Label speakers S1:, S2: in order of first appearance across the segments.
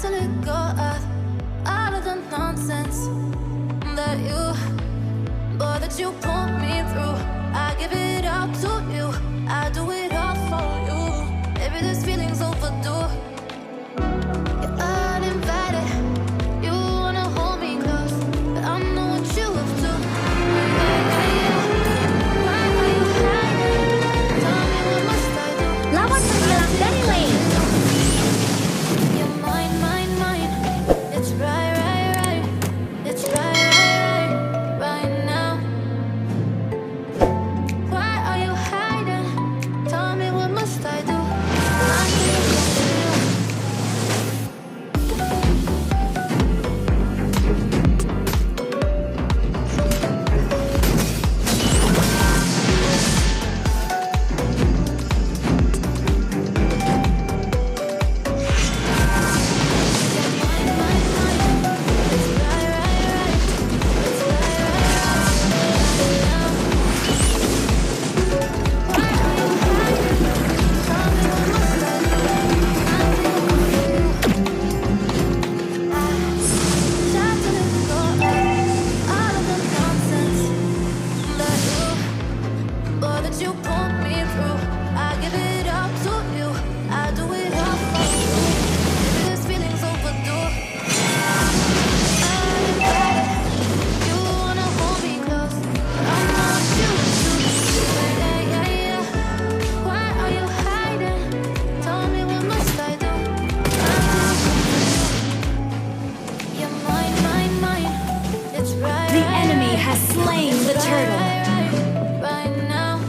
S1: to let go of all of the nonsense that you put me through. I give it all to you. I do it all for you. Maybe this feeling's overdue. You're uninvited. You wanna hold me close, but I know what you have to. Why are you hiding? Tell me what must I do?
S2: Lawan penyelam dari lane.
S1: You're mine, mine, mine. It's right, right, right. It's right, right, right, right now. Why are you hiding? Tell me what must I do? I need you. You put me through. I give it up to you. I do it all for you. Maybe this feeling's overdue. You wanna hold me close, but I know what you do. Yeah, yeah, yeah. Why are you hiding? Tell me what must I do? You're mine, mine, mine. It's right.
S2: The enemy has slain the turtle.
S1: Right now.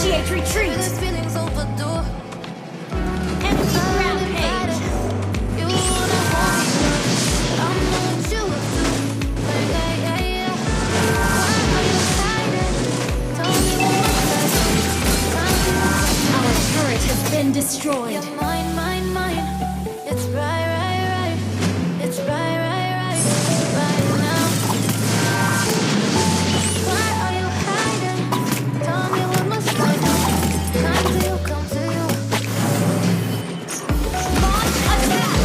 S2: Initiate retreat.
S1: This feeling's overdue.
S2: Enemy rampage.
S1: You wanna hold me close, but I'm not you do. Yeah, yeah, yeah. Why are you hiding? Tell me what's
S2: Our turret has been destroyed.
S1: You're mine, mine, mine. It's right, right, right. It's right, right, right. Right now. Why are you hiding? Tell me what must I do? Come to you, come to you.
S2: Launch attack.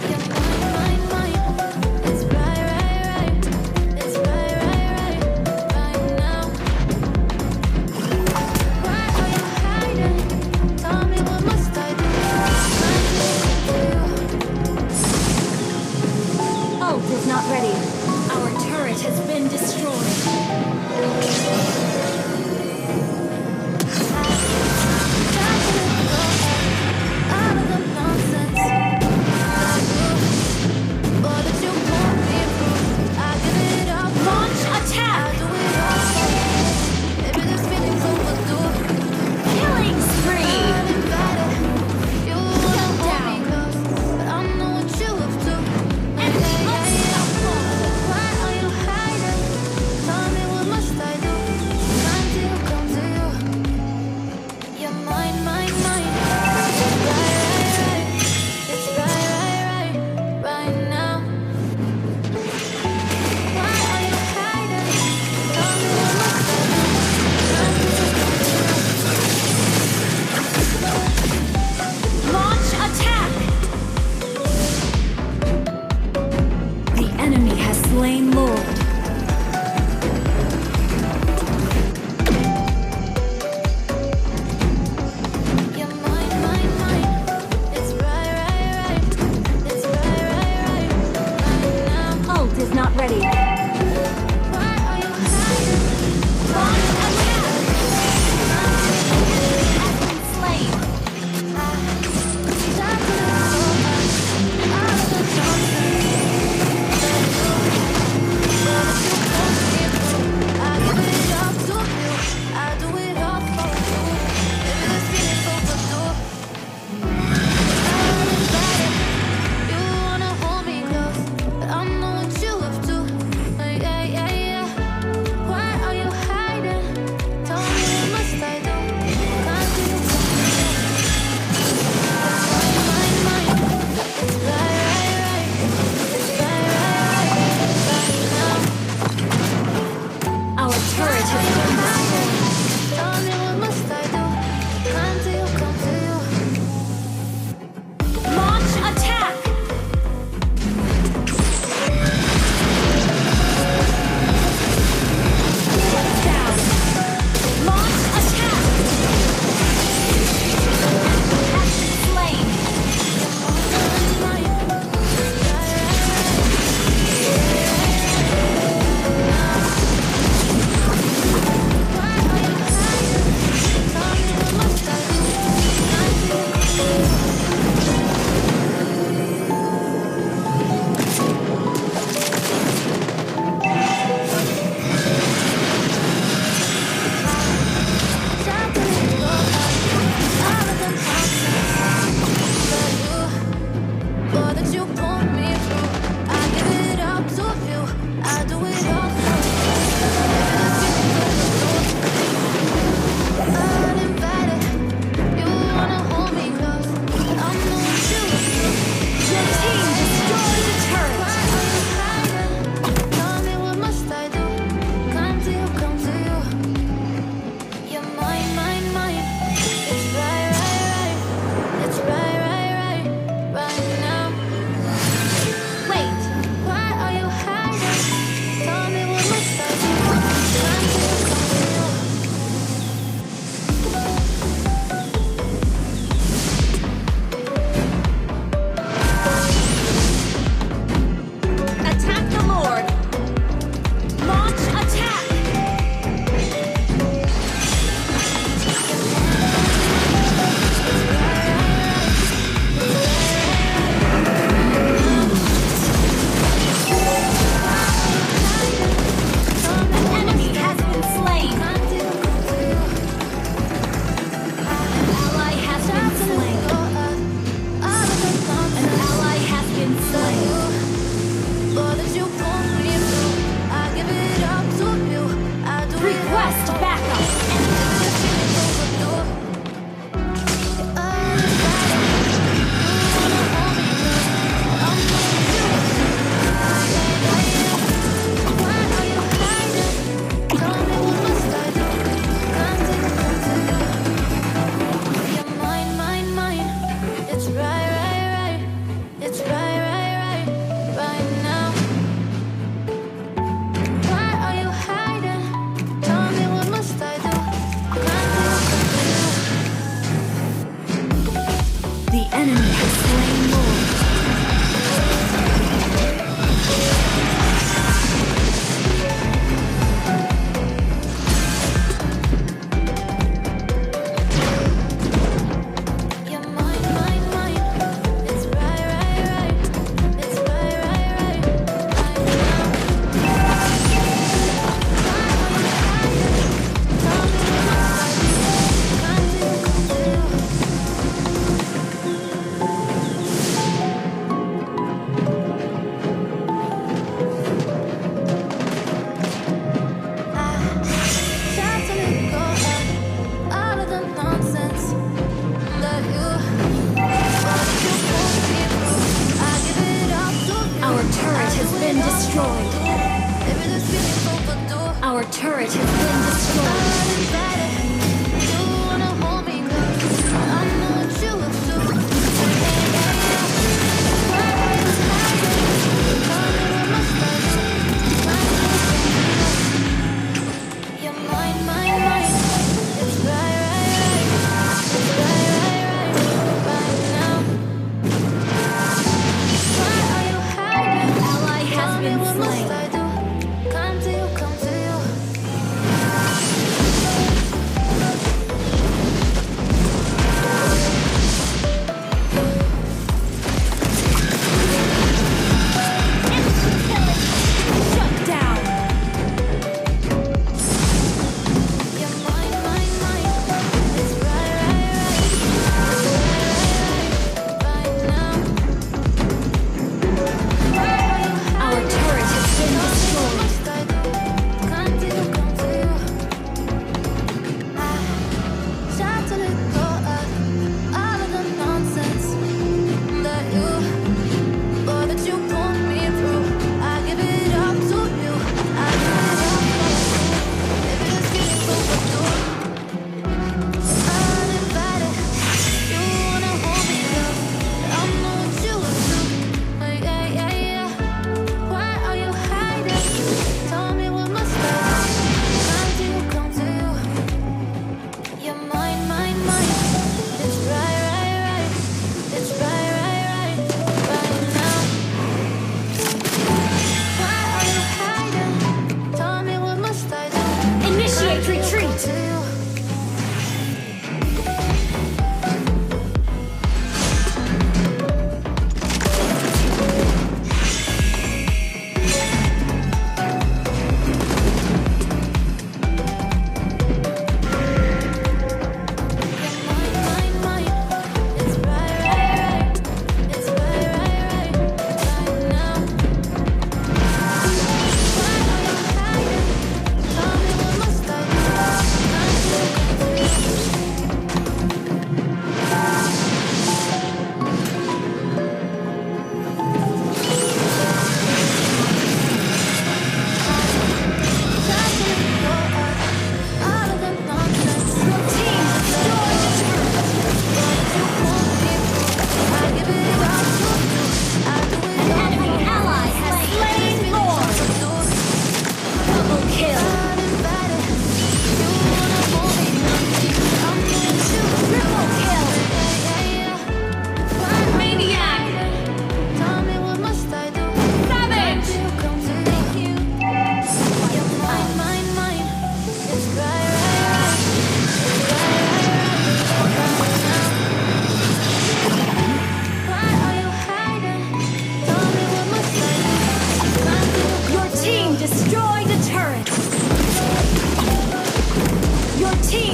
S1: You're mine,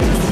S2: been destroyed.